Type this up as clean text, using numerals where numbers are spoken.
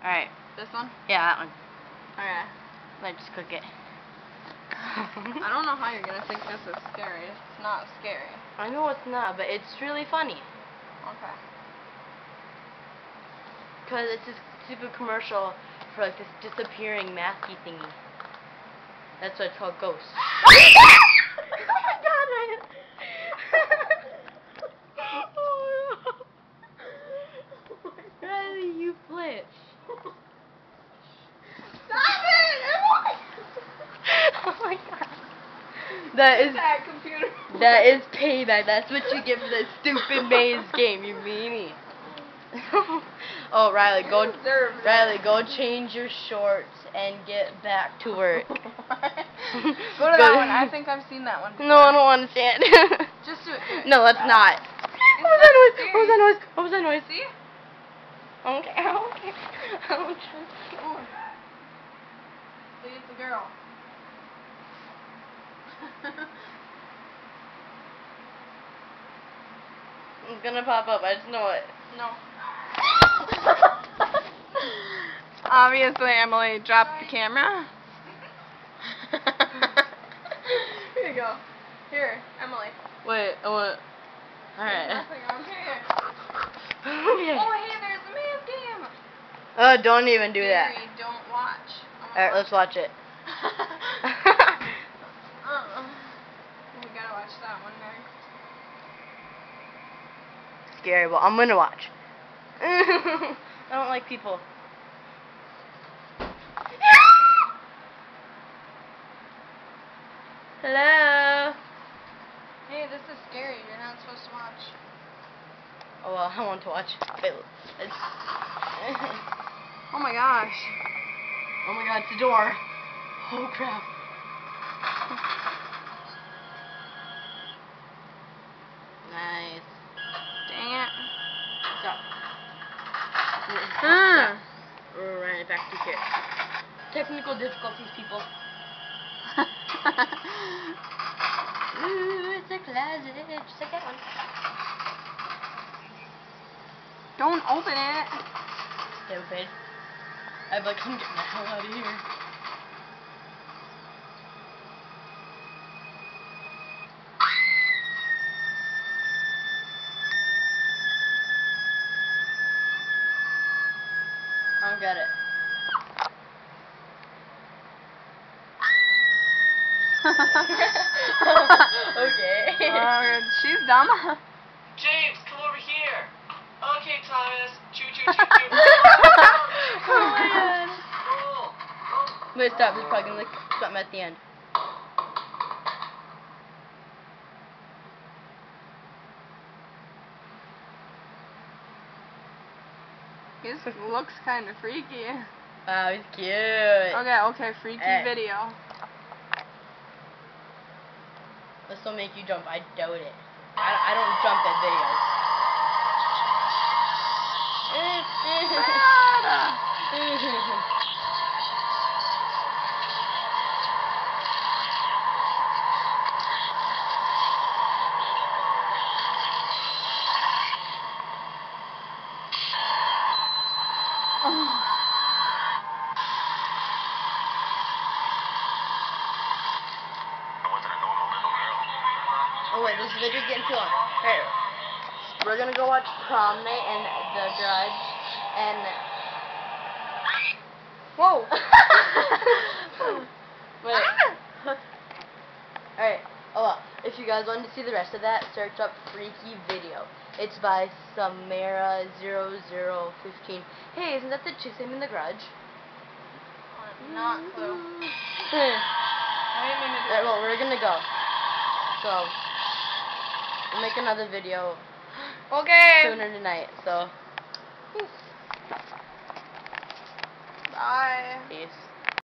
Alright. This one? Yeah, that one. Alright. Let's just cook it. I don't know how you're gonna think this is scary. It's not scary. I know it's not, but it's really funny. Okay. Because it's this stupid commercial for like this disappearing masky thingy. That's what it's called, Ghosts. Oh my god! Riley, you flinched. Stop it! Oh my god. That is computer. That is payback. That's what you get for that stupid maze game, you meanie. Oh, Riley, go change your shorts and get back to work. Go to that one. I think I've seen that one before. No, I don't want to stand. Just do it. No, let's not. What was that noise? What was that noise? What was that noise? See? Okay. I don't trust you. See, it's a girl. It's gonna pop up. I just know it. No. Obviously, Emily dropped the camera. Here you go. Here, Emily. Wait, what? Alright. Nothing on here. Okay. Oh, hey, there's the maze game. Don't even do that. Gary, don't watch. Alright, let's watch it. We gotta watch that one next. Scary, but I'm gonna watch. I don't like people. Hello. Hey, this is scary. You're not supposed to watch. Oh well, I want to watch. Wait, Oh my gosh. oh my god, it's a door. Oh crap. Nice. Dang it. Stop. We're running back to here. Technical difficulties, people. Ooh, it's a closet. Just like that one. Don't open it. Stupid. I'd like, come get the hell out of here. I don't get it. Okay. She's dumb. James, come over here. Okay, Thomas. Choo choo choo choo. Oh my god. Oh. Wait, stop. There's probably gonna like something at the end. He looks kind of freaky. Wow, he's cute. Okay, freaky video. This will make you jump. I doubt it. I don't jump at videos. Oh wait, this video's getting too long. Alright, we're gonna go watch Prom Night and The Grudge, and... Whoa! Wait. Alright, oh well, if you guys want to see the rest of that, search up Freaky Video. It's by Samara0015. Hey, isn't that the chick's name in The Grudge? Not clue. Alright, well, we're gonna go. So... we'll make another video sooner tonight, so Bye. peace.